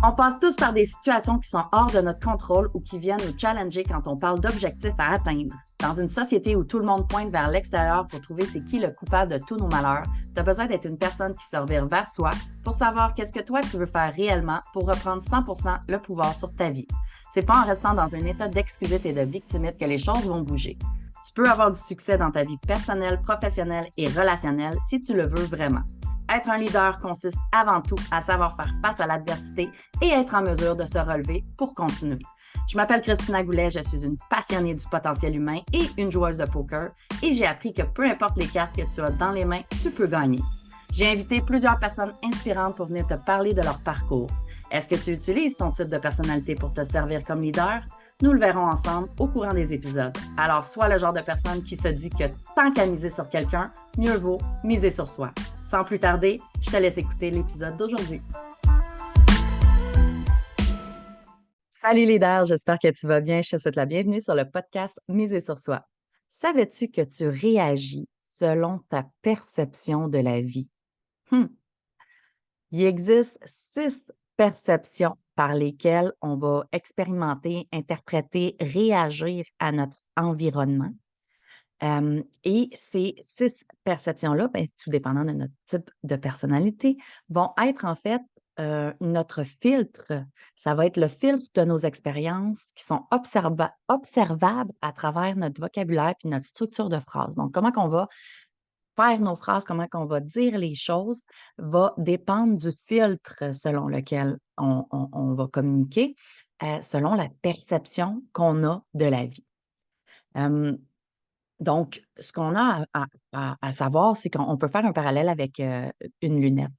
On passe tous par des situations qui sont hors de notre contrôle ou qui viennent nous challenger quand on parle d'objectifs à atteindre. Dans une société où tout le monde pointe vers l'extérieur pour trouver c'est qui le coupable de tous nos malheurs, tu as besoin d'être une personne qui se revire vers soi pour savoir qu'est-ce que toi tu veux faire réellement pour reprendre 100% le pouvoir sur ta vie. C'est pas en restant dans un état d'excusite et de victimite que les choses vont bouger. Tu peux avoir du succès dans ta vie personnelle, professionnelle et relationnelle si tu le veux vraiment. Être un leader consiste avant tout à savoir faire face à l'adversité et être en mesure de se relever pour continuer. Je m'appelle Christina Goulet, je suis une passionnée du potentiel humain et une joueuse de poker et j'ai appris que peu importe les cartes que tu as dans les mains, tu peux gagner. J'ai invité plusieurs personnes inspirantes pour venir te parler de leur parcours. Est-ce que tu utilises ton type de personnalité pour te servir comme leader? Nous le verrons ensemble au courant des épisodes. Alors, sois le genre de personne qui se dit que tant qu'à miser sur quelqu'un, mieux vaut miser sur soi. Sans plus tarder, je te laisse écouter l'épisode d'aujourd'hui. Salut leader, j'espère que tu vas bien. Je te souhaite la bienvenue sur le podcast Miser sur soi. Savais-tu que tu réagis selon ta perception de la vie? Il existe 6 perceptions par lesquelles on va expérimenter, interpréter, réagir à notre environnement. Et ces 6 perceptions-là, tout dépendant de notre type de personnalité, vont être en fait, notre filtre. Ça va être le filtre de nos expériences qui sont observables à travers notre vocabulaire puis notre structure de phrase. Donc, comment qu'on va faire nos phrases, comment qu'on va dire les choses, va dépendre du filtre selon lequel on va communiquer, selon la perception qu'on a de la vie. Donc, ce qu'on a à savoir, c'est qu'on peut faire un parallèle avec, une lunette.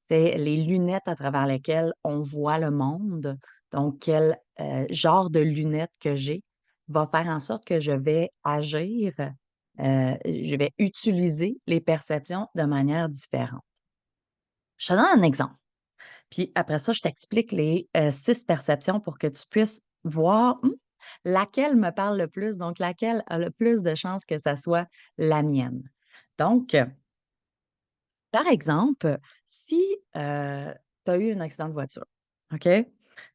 C'est les lunettes à travers lesquelles on voit le monde. Donc, quel, genre de lunettes que j'ai va faire en sorte que je vais agir, je vais utiliser les perceptions de manière différente. Je te donne un exemple, puis après ça, je t'explique les, 6 perceptions pour que tu puisses voir, laquelle me parle le plus, donc laquelle a le plus de chances que ça soit la mienne. Donc, par exemple, si, tu as eu un accident de voiture, OK?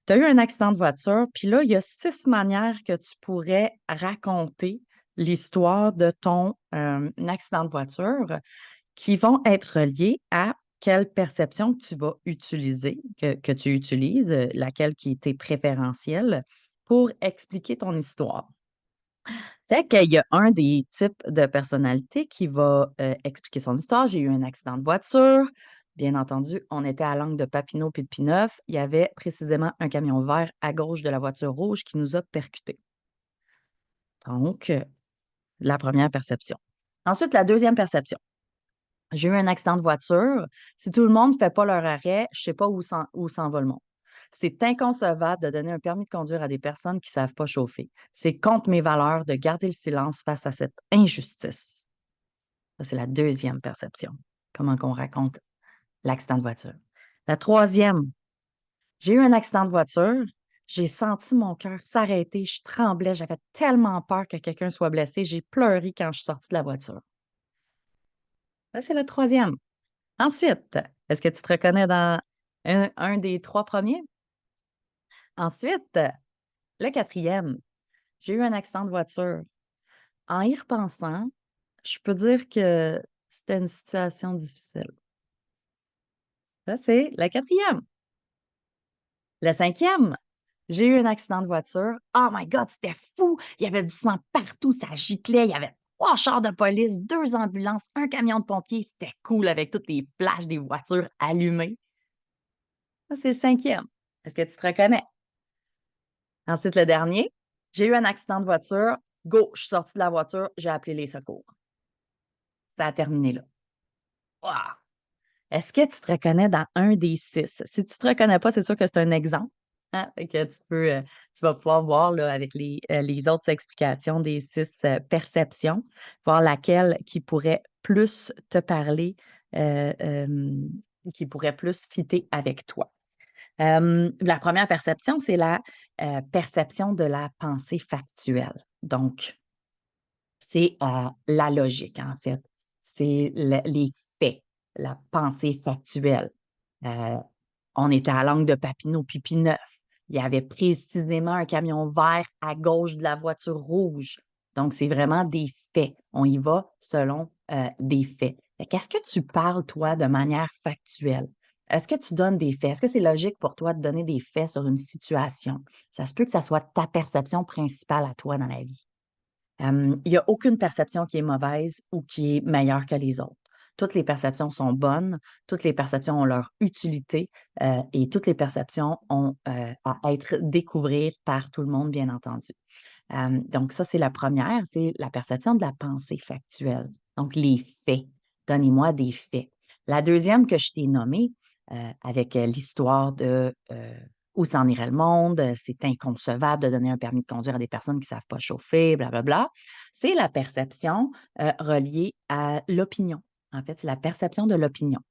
Tu as eu un accident de voiture, puis là, il y a 6 manières que tu pourrais raconter l'histoire de ton, accident de voiture qui vont être liées à quelle perception que tu vas utiliser, que tu utilises, laquelle qui était préférentielle pour expliquer ton histoire. Fait qu'il y a un des types de personnalité qui va, expliquer son histoire. J'ai eu un accident de voiture. Bien entendu, on était à l'angle de Papineau puis de Pineuf. Il y avait précisément un camion vert à gauche de la voiture rouge qui nous a percutés. Donc, la première perception. Ensuite, la deuxième perception. J'ai eu un accident de voiture. Si tout le monde ne fait pas leur arrêt, je ne sais pas où s'en va le monde. C'est inconcevable de donner un permis de conduire à des personnes qui ne savent pas chauffer. C'est contre mes valeurs de garder le silence face à cette injustice. Ça, c'est la deuxième perception. Comment qu'on raconte l'accident de voiture. La troisième, j'ai eu un accident de voiture. J'ai senti mon cœur s'arrêter. Je tremblais. J'avais tellement peur que quelqu'un soit blessé. J'ai pleuré quand je suis sortie de la voiture. Ça, c'est la troisième. Ensuite, est-ce que tu te reconnais dans un des 3 premiers? Ensuite, le quatrième, j'ai eu un accident de voiture. En y repensant, je peux dire que c'était une situation difficile. Ça, c'est la quatrième. Le cinquième, j'ai eu un accident de voiture. Oh my God, c'était fou! Il y avait du sang partout, ça giclait. Il y avait 3 chars de police, 2 ambulances, un camion de pompiers. C'était cool avec toutes les flashs des voitures allumées. Ça, c'est le cinquième. Est-ce que tu te reconnais? Ensuite, le dernier, j'ai eu un accident de voiture. Go, je suis sortie de la voiture, j'ai appelé les secours. Ça a terminé là. Wouah! Est-ce que tu te reconnais dans un des 6? Si tu te reconnais pas, c'est sûr que c'est un exemple, hein, fait que tu vas pouvoir voir là avec les autres explications des 6 perceptions, voir laquelle qui pourrait plus te parler, qui pourrait plus fitter avec toi. La première perception, c'est la, perception de la pensée factuelle. Donc, c'est, la logique, en fait. C'est les faits, la pensée factuelle. On était à l'angle de Papineau-Pipineuf. Il y avait précisément un camion vert à gauche de la voiture rouge. Donc, c'est vraiment des faits. On y va selon des faits. Qu'est-ce que tu parles, toi, de manière factuelle? Est-ce que tu donnes des faits? Est-ce que c'est logique pour toi de donner des faits sur une situation? Ça se peut que ça soit ta perception principale à toi dans la vie. Il n'y a aucune perception qui est mauvaise ou qui est meilleure que les autres. Toutes les perceptions sont bonnes, toutes les perceptions ont leur utilité et toutes les perceptions ont à être découvrir par tout le monde, bien entendu. Donc, ça, c'est la première, c'est la perception de la pensée factuelle. Donc, les faits. Donnez-moi des faits. La deuxième que je t'ai nommée, avec l'histoire de où s'en irait le monde, c'est inconcevable de donner un permis de conduire à des personnes qui ne savent pas chauffer, blablabla. C'est la perception reliée à l'opinion. En fait, c'est la perception de l'opinion.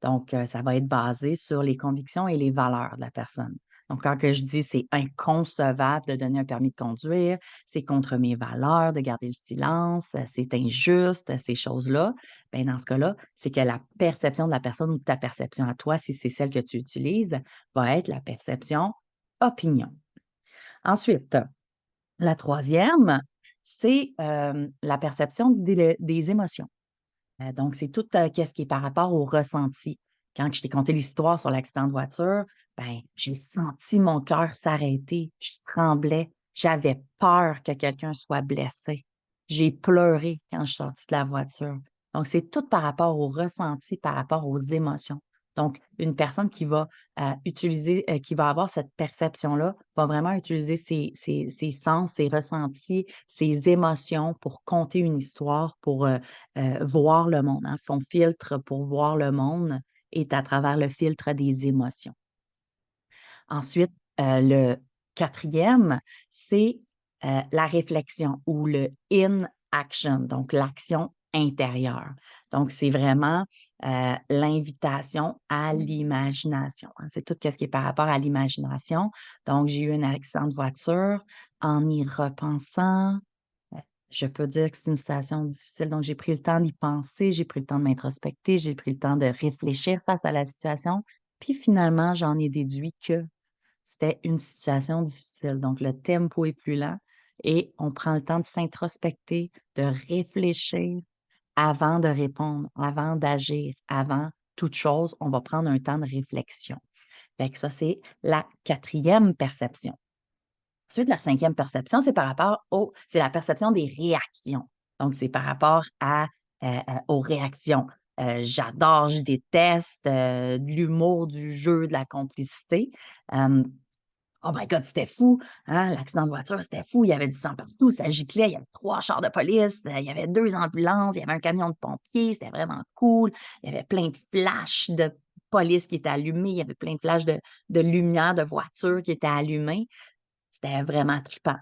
Donc, ça va être basé sur les convictions et les valeurs de la personne. Donc, quand que je dis c'est inconcevable de donner un permis de conduire, c'est contre mes valeurs de garder le silence, c'est injuste, ces choses-là, bien, dans ce cas-là, c'est que la perception de la personne ou ta perception à toi, si c'est celle que tu utilises, va être la perception opinion. Ensuite, la troisième, c'est la perception des émotions. Donc, c'est tout ce qui est par rapport au ressenti. Quand je t'ai conté l'histoire sur l'accident de voiture, ben, j'ai senti mon cœur s'arrêter. Je tremblais. J'avais peur que quelqu'un soit blessé. J'ai pleuré quand je suis sortie de la voiture. Donc, c'est tout par rapport au ressenti, par rapport aux émotions. Donc, une personne qui va utiliser, qui va avoir cette perception-là, va vraiment utiliser ses sens, ses ressentis, ses émotions pour conter une histoire, pour voir le monde, hein. Son filtre pour voir le monde est à travers le filtre des émotions. Ensuite, le quatrième, c'est, la réflexion ou le in action, donc l'action intérieure. Donc, c'est vraiment, l'invitation à l'imagination, hein. C'est tout ce qui est par rapport à l'imagination. Donc, j'ai eu un accident de voiture. En y repensant, je peux dire que c'est une situation difficile, donc j'ai pris le temps d'y penser, j'ai pris le temps de m'introspecter, j'ai pris le temps de réfléchir face à la situation, puis finalement, j'en ai déduit que c'était une situation difficile. Donc le tempo est plus lent et on prend le temps de s'introspecter, de réfléchir avant de répondre, avant d'agir, avant toute chose, on va prendre un temps de réflexion. Fait que ça, c'est la quatrième perception. Ensuite, la cinquième perception, c'est par rapport c'est la perception des réactions. Donc, c'est par rapport aux réactions. J'adore, je déteste, de l'humour, du jeu, de la complicité. Hem, oh my God, c'était fou, hein, l'accident de voiture, c'était fou. Il y avait du sang partout, ça giclait, il y avait 3 chars de police, il y avait 2 ambulances, il y avait un camion de pompiers, c'était vraiment cool. Il y avait plein de flashs de police qui étaient allumés, il y avait plein de flashs de lumière de voitures qui étaient allumées. C'était vraiment trippant.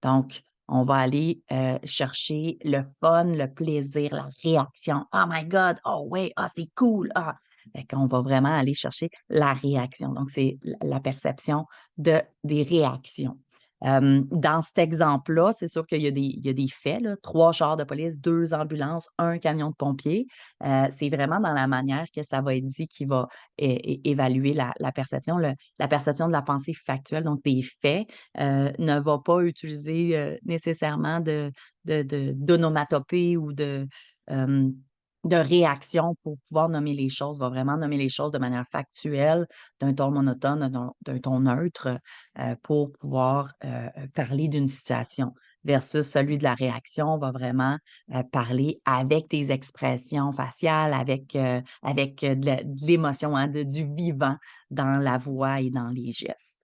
Donc, on va aller, chercher le fun, le plaisir, la réaction. «Oh my God! Oh ouais! Ah, c'est cool! Ah!» Fait qu'on va vraiment aller chercher la réaction. Donc, c'est la perception des réactions. Dans cet exemple-là, c'est sûr qu'il y a des faits, là, 3 chars de police, 2 ambulances, un camion de pompiers. C'est vraiment dans la manière que ça va être dit qui va évaluer la perception. La perception de la pensée factuelle, donc des faits, ne va pas utiliser, nécessairement d'onomatopée ou de réaction pour pouvoir nommer les choses, va vraiment nommer les choses de manière factuelle, d'un ton monotone, d'un ton neutre, pour pouvoir, parler d'une situation versus celui de la réaction va vraiment, parler avec des expressions faciales, avec de l'émotion, hein, du vivant dans la voix et dans les gestes.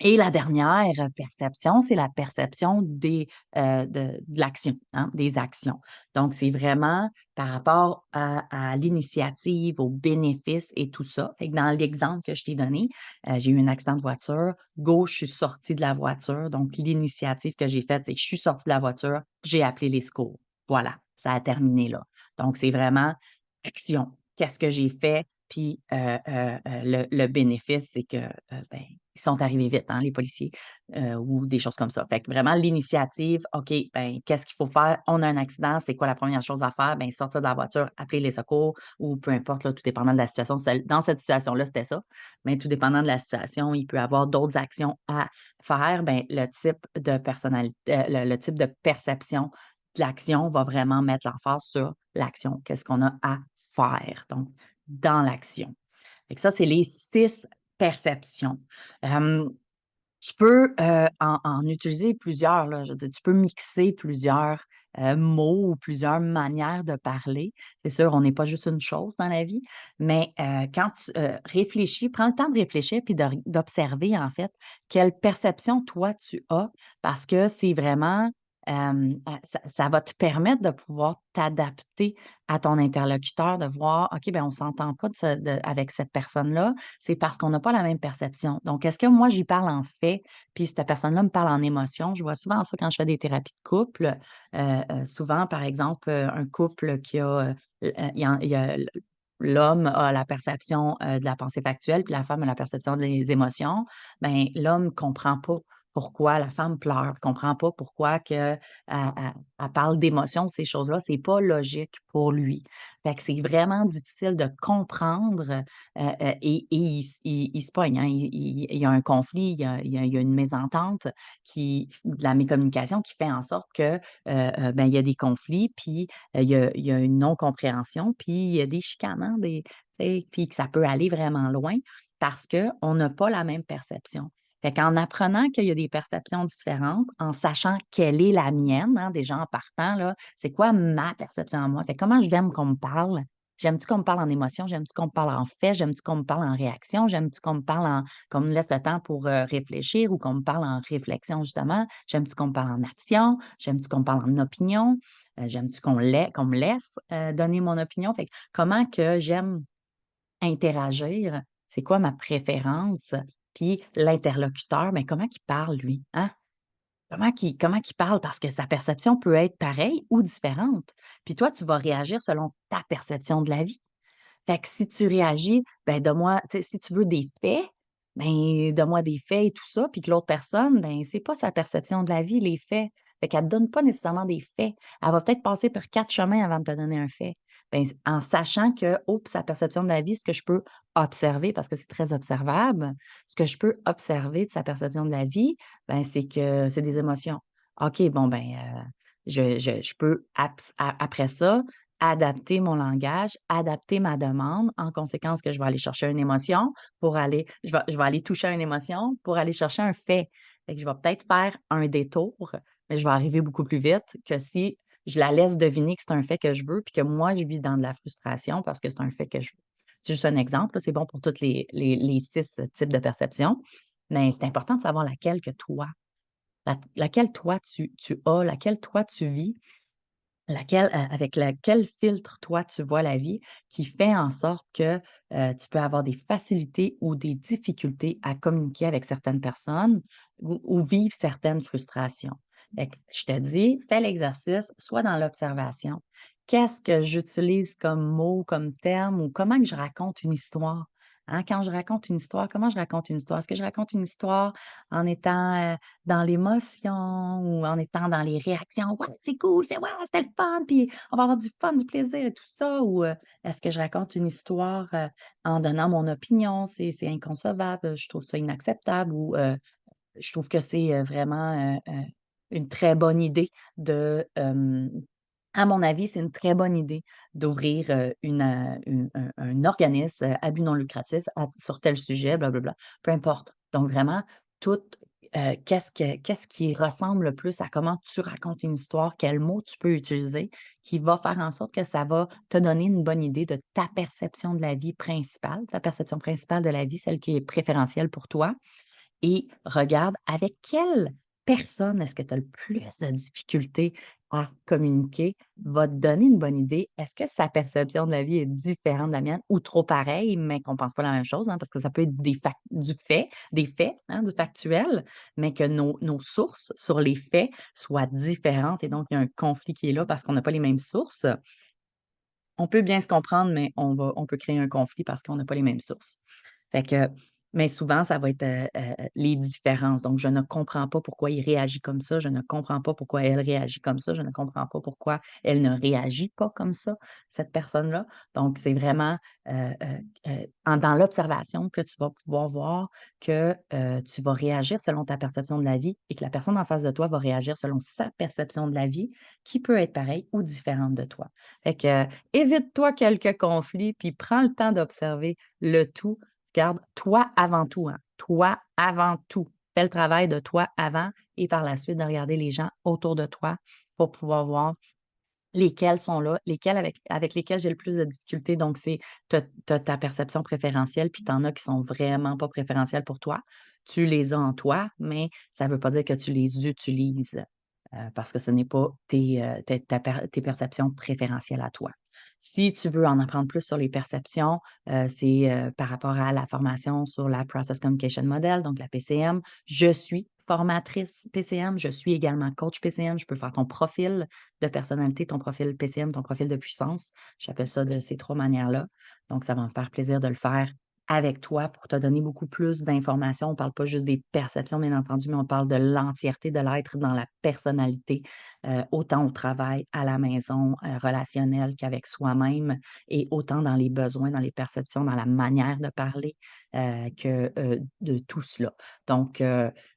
Et la dernière perception, c'est la perception de l'action, hein, des actions. Donc, c'est vraiment par rapport à l'initiative, aux bénéfices et tout ça. Fait que dans l'exemple que je t'ai donné, j'ai eu un accident de voiture. Go, je suis sortie de la voiture. Donc, l'initiative que j'ai faite, c'est que je suis sortie de la voiture, j'ai appelé les secours. Voilà, ça a terminé là. Donc, c'est vraiment action. Qu'est-ce que j'ai fait? Puis, le bénéfice, c'est que, ben, ils sont arrivés vite, hein, les policiers, ou des choses comme ça. Fait que vraiment l'initiative, OK, ben, qu'est-ce qu'il faut faire? On a un accident, c'est quoi la première chose à faire? Ben, sortir de la voiture, appeler les secours ou peu importe, là, tout dépendant de la situation. Dans cette situation-là, c'était ça, mais tout dépendant de la situation, il peut y avoir d'autres actions à faire. Ben, le type de personnalité, le type de perception de l'action va vraiment mettre l'emphase sur l'action. Qu'est-ce qu'on a à faire? Donc, dans l'action. Fait que ça, c'est les 6 perceptions. Hem, Tu peux, en utiliser plusieurs, là. Je veux dire, tu peux mixer plusieurs, mots ou plusieurs manières de parler. C'est sûr, on n'est pas juste une chose dans la vie, mais, quand tu, réfléchis, prends le temps de réfléchir puis d'observer, en fait, quelle perception toi tu as parce que c'est vraiment, ça va te permettre de pouvoir t'adapter à ton interlocuteur, de voir: «OK, ben on s'entend pas avec cette personne-là, c'est parce qu'on n'a pas la même perception. Donc, est-ce que moi, j'y parle en fait, puis cette personne-là me parle en émotion? Je vois souvent ça quand je fais des thérapies de couple. Souvent, par exemple, un couple qui a, il y a l'homme a la perception, de la pensée factuelle, puis la femme a la perception des émotions. Ben, l'homme comprend pas pourquoi la femme pleure, comprend pas pourquoi que, elle parle d'émotions, ces choses-là, c'est pas logique pour lui. Fait que c'est vraiment difficile de comprendre. Et il se pogne, hein. Il y a un conflit, il y a une mésentente de la mécommunication qui fait en sorte que, ben, il y a des conflits, puis, il y a une non-compréhension, puis il y a des chicanes, hein, tu sais, puis que ça peut aller vraiment loin parce qu'on n'a pas la même perception. Fait qu'en apprenant qu'il y a des perceptions différentes, en sachant quelle est la mienne, hein, déjà en partant là, c'est quoi ma perception à moi? Fait que comment j'aime qu'on me parle? J'aime-tu qu'on me parle en émotion? J'aime-tu qu'on me parle en fait? J'aime-tu qu'on me parle en réaction? J'aime-tu qu'on me parle qu'on me laisse le temps pour, réfléchir ou qu'on me parle en réflexion justement? J'aime-tu qu'on me parle en action? J'aime-tu qu'on me parle en opinion? J'aime-tu qu'on me laisse, donner mon opinion? Fait que comment que j'aime interagir? C'est quoi ma préférence? Puis l'interlocuteur, mais comment qu'il parle lui, hein? Comment qu'il parle? Parce que sa perception peut être pareille ou différente. Puis toi, tu vas réagir selon ta perception de la vie. Fait que si tu réagis, ben donne-moi tu sais, si tu veux des faits, ben donne-moi des faits et tout ça, puis que l'autre personne, ben c'est pas sa perception de la vie, les faits. Fait qu'elle te donne pas nécessairement des faits. Elle va peut-être passer par 4 chemins avant de te donner un fait. Ben, en sachant que, oups, sa perception de la vie, ce que je peux observer, parce que c'est très observable, ce que je peux observer de sa perception de la vie, ben, c'est que c'est des émotions. OK, bon, ben, je peux après ça, adapter mon langage, adapter ma demande, en conséquence que je vais aller chercher une émotion je vais aller toucher à une émotion pour aller chercher un fait. Fait que je vais peut-être faire un détour, mais je vais arriver beaucoup plus vite que si je la laisse deviner que c'est un fait que je veux, puis que moi, je vis dans de la frustration parce que c'est un fait que je veux. C'est juste un exemple, là, c'est bon pour toutes les 6 types de perceptions, mais c'est important de savoir laquelle toi tu as, laquelle toi tu vis. Avec laquelle filtre, toi, tu vois la vie, qui fait en sorte que, tu peux avoir des facilités ou des difficultés à communiquer avec certaines personnes ou vivre certaines frustrations. Fait que je te dis, fais l'exercice, sois dans l'observation. Qu'est-ce que j'utilise comme mot, comme terme ou comment que je raconte une histoire? Hein, quand je raconte une histoire, comment je raconte une histoire? Est-ce que je raconte une histoire en étant, dans l'émotion ou en étant dans les réactions: «Ouais, c'est cool, c'est ouais, c'était le fun, puis on va avoir du fun, du plaisir et tout ça» ou, est-ce que je raconte une histoire, en donnant mon opinion? C'est inconcevable, je trouve ça inacceptable ou, je trouve que c'est, vraiment, une très bonne idée de, à mon avis, c'est une très bonne idée d'ouvrir, une un organisme, à but non lucratif sur tel sujet, blablabla, peu importe. Donc vraiment, tout, qu'est-ce qui ressemble le plus à comment tu racontes une histoire, quels mots tu peux utiliser, qui va faire en sorte que ça va te donner une bonne idée de ta perception de la vie principale, ta perception principale de la vie, celle qui est préférentielle pour toi et regarde avec quelle personne est-ce que tu as le plus de difficultés à communiquer, va te donner une bonne idée. Est-ce que sa perception de la vie est différente de la mienne ou trop pareille, mais qu'on pense pas la même chose, hein, parce que ça peut être des faits, hein, du factuel, mais que nos sources sur les faits soient différentes et donc il y a un conflit qui est là parce qu'on n'a pas les mêmes sources. On peut bien se comprendre, mais on peut créer un conflit parce qu'on n'a pas les mêmes sources. Fait que Mais souvent, ça va être, les différences. Donc, je ne comprends pas pourquoi il réagit comme ça, je ne comprends pas pourquoi elle réagit comme ça, je ne comprends pas pourquoi elle ne réagit pas comme ça, cette personne-là. Donc, c'est vraiment, dans l'observation que tu vas pouvoir voir que, tu vas réagir selon ta perception de la vie et que la personne en face de toi va réagir selon sa perception de la vie, qui peut être pareille ou différente de toi. Fait que, évite-toi quelques conflits, puis prends le temps d'observer le tout. Garde toi avant tout, hein, toi avant tout. Fais le travail de toi avant et par la suite de regarder les gens autour de toi pour pouvoir voir lesquels sont là, lesquels avec lesquels j'ai le plus de difficultés. Donc c'est tu as ta perception préférentielle, puis tu en as qui sont vraiment pas préférentielles pour toi. Tu les as en toi, mais ça ne veut pas dire que tu les utilises, parce que ce n'est pas tes perceptions préférentielles à toi. Si tu veux en apprendre plus sur les perceptions, c'est, par rapport à la formation sur la Process Communication Model, donc la PCM. Je suis formatrice PCM, je suis également coach PCM. Je peux faire ton profil de personnalité, ton profil PCM, ton profil de puissance. J'appelle ça de ces 3 manières-là. Donc ça va me faire plaisir de le faire avec toi pour te donner beaucoup plus d'informations. On ne parle pas juste des perceptions, bien entendu, mais on parle de l'entièreté de l'être dans la personnalité, autant au travail, à la maison, relationnel qu'avec soi-même et autant dans les besoins, dans les perceptions, dans la manière de parler, que, de tout cela. Donc,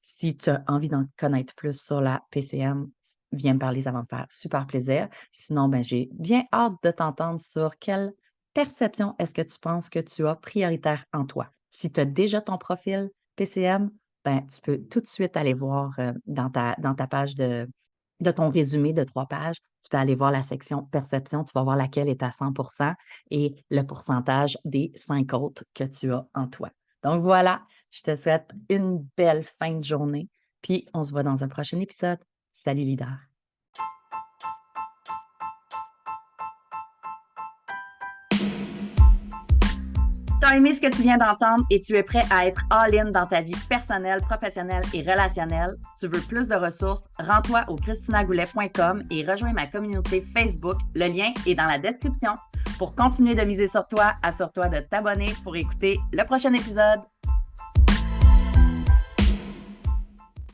si tu as envie d'en connaître plus sur la PCM, viens me parler, ça va me faire super plaisir. Sinon, ben, j'ai bien hâte de t'entendre sur quelle perception est-ce que tu penses que tu as prioritaire en toi? Si tu as déjà ton profil PCM, ben, tu peux tout de suite aller voir, dans ta page de ton résumé de 3 pages, tu peux aller voir la section perception, tu vas voir laquelle est à 100 et le pourcentage des 5 autres que tu as en toi. Donc voilà, je te souhaite une belle fin de journée, puis on se voit dans un prochain épisode. Salut leader. T'as aimé ce que tu viens d'entendre et tu es prêt à être all-in dans ta vie personnelle, professionnelle et relationnelle? Tu veux plus de ressources? Rends-toi au christinagoulet.com et rejoins ma communauté Facebook. Le lien est dans la description. Pour continuer de miser sur toi, assure-toi de t'abonner pour écouter le prochain épisode.